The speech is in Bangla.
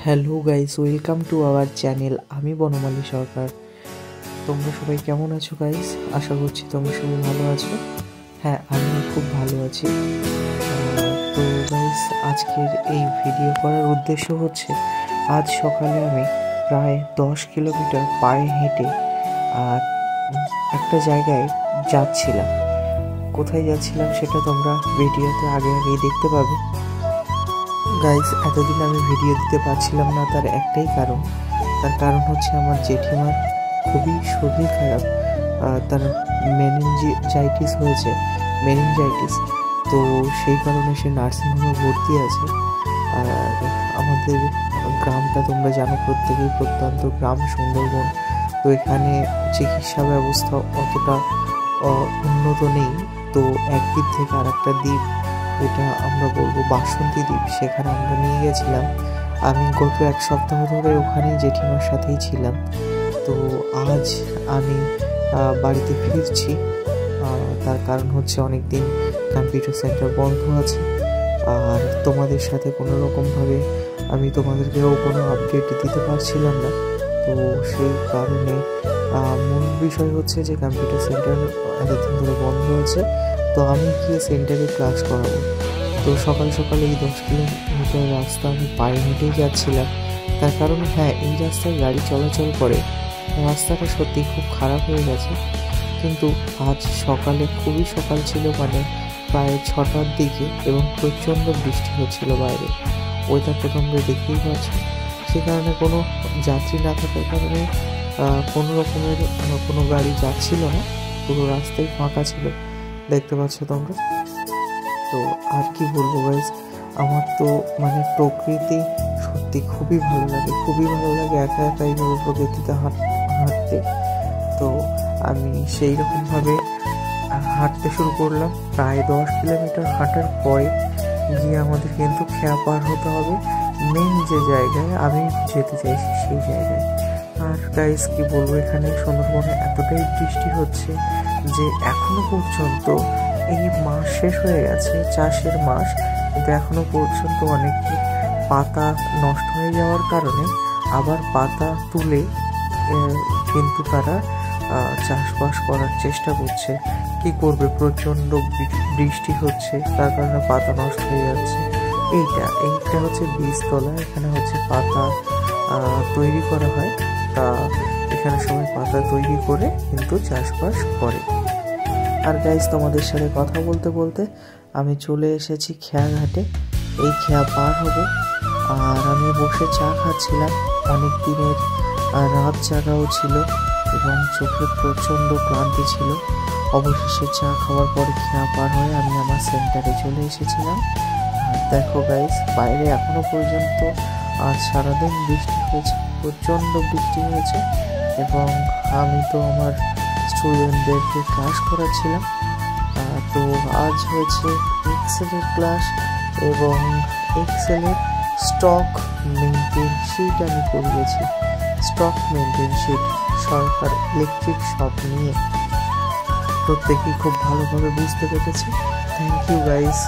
Hello guys, welcome to our channel. আমি বনমালী সরকার। তোমরা সবাই কেমন আছো গাইস? আশা করছি তোমরা সবাই ভালো আছো। হ্যাঁ, আমিও খুব ভালো আছি। তো গাইস, আজকের এই ভিডিও করার উদ্দেশ্য হচ্ছে, আজ সকালে আমি প্রায় 10 কিলোমিটার পায়ে হেঁটে একটা জায়গায় যাচ্ছিলাম। কোথায় যাচ্ছিলাম সেটা তোমরা ভিডিওতে আগেই দেখতে পাবে। গাইস, এতদিন আমি ভিডিও দিতে পারছিলাম না, তার একটাই কারণ। তার কারণ হচ্ছে আমার জেঠিমার খুবই শরীর খারাপ। তার মেনিনজাইটিস হয়েছে। তো সেই কারণে সে নার্সিংহোমে ভর্তি আছে। আর আমাদের গ্রামটা তোমরা জানো, প্রত্যেকেই প্রত্যন্ত গ্রাম সুন্দরবন। তো এখানে চিকিৎসা ব্যবস্থা অতটা উন্নত নেই। তো এক দ্বীপ থেকে আর একটা দ্বীপ, এটা আমরা বলবো বাসন্তী দ্বীপ, সেখানে আমরা নিয়ে গেছিলাম। আমি গত এক সপ্তাহ ধরে ওখানেই জেঠিমার সাথেই ছিলাম। তো আজ আমি বাড়িতে ফিরছি। তার কারণ হচ্ছে অনেকদিন কম্পিউটার সেন্টার বন্ধ আছে, আর তোমাদের সাথে কোনো রকমভাবে আমি তোমাদেরকেও কোনো আপডেট দিতে পারছিলাম না। তো সেই কারণে মূল বিষয় হচ্ছে যে কম্পিউটার সেন্টার এতদিন ধরে বন্ধ আছে। তো আমি গিয়ে সেন্টারে ক্লাস করাবো। তো সকাল সকাল এই 10 কিলোমিটার রাস্তা আমি পায়ে হেঁটেই যাচ্ছিলাম। তার কারণ হ্যাঁ, এই রাস্তায় গাড়ি চলাচল করে। রাস্তাটা সত্যি খুব খারাপ হয়ে গেছে। কিন্তু আজ সকালে খুবই সকাল ছিল, মানে প্রায় 6টার দিকে, এবং প্রচণ্ড বৃষ্টি হচ্ছিল বাইরে। ওয়েদারটা তোমরা দেখতেই পাচ্ছ। সে কারণে কোনো যাত্রী না থাকার কারণে কোনো রকমের কোনো গাড়ি যাচ্ছিল না। পুরো রাস্তায় ফাঁকা ছিল, দেখতে পাচ্ছ তোমরা। তো আর কি বলবো গাইস, আমার তো মানে প্রকৃতি সত্যি খুবই ভালো লাগে একা একা এইভাবে প্রকৃতিতে হাঁটতে। তো আমি সেই রকমভাবে হাঁটতে শুরু করলাম। প্রায় 10 কিলোমিটার হাঁটার পরে গিয়ে আমাদের কিন্তু খেয়া পার হতে হবে মেন যে জায়গায় আমি যেতে চাইছি, সেই জায়গায়। আর গাইস কি বলবো, এখানে সুন্দরবনে এতটাই বৃষ্টি হচ্ছে যে এখনো পর্যন্ত, এই মাস শেষ হয়ে গেছে, চাষের মাস, কিন্তু এখনো পর্যন্ত অনেকে পাতা নষ্ট হয়ে যাওয়ার কারণে আবার পাতা তুলে কিন্তু তারা চাষবাস করার চেষ্টা করছে। কি করবে, প্রচণ্ড বৃষ্টি হচ্ছে, তার কারণে পাতা নষ্ট হয়ে যাচ্ছে। এইটা হচ্ছে বীজতলা। এখানে হচ্ছে পাতা তৈরি করা হয়। তা এখানে সবাই পাতা তৈরি করে কিন্তু চাষবাস করে। আর গাইস, তোমাদের সাথে কথা বলতে বলতে আমি চলে এসেছি খেয়াঘাটে। এই খেয়া পার হব, আর আমি বসে চা খাচ্ছিলাম। অনেক দিনের রাত জাগাও ছিল এবং চোখে প্রচণ্ড ক্লান্তি ছিল। অবশেষে চা খাওয়ার পরে খেয়া পার হয়ে আমি আমার সেন্টারে চলে এসেছিলাম। আর দেখো গাইস, বাইরে এখনো পর্যন্ত আজ সারাদিন বৃষ্টি হয়েছে, প্রচণ্ড বৃষ্টি হয়েছে। এবং আমি তো আমার স্টুডেন্টদেরকে ক্লাস করাচ্ছিলাম। তো আজ হয়েছে এক্সেলের ক্লাস, এবং এক্সেলের স্টক মেনটেন শিট আমি করিয়েছি। Stock maintain sheet Sarkar electric shop নিয়ে প্রত্যেকেই খুব ভালোভাবে বুঝতে পেরেছি। Thank you guys.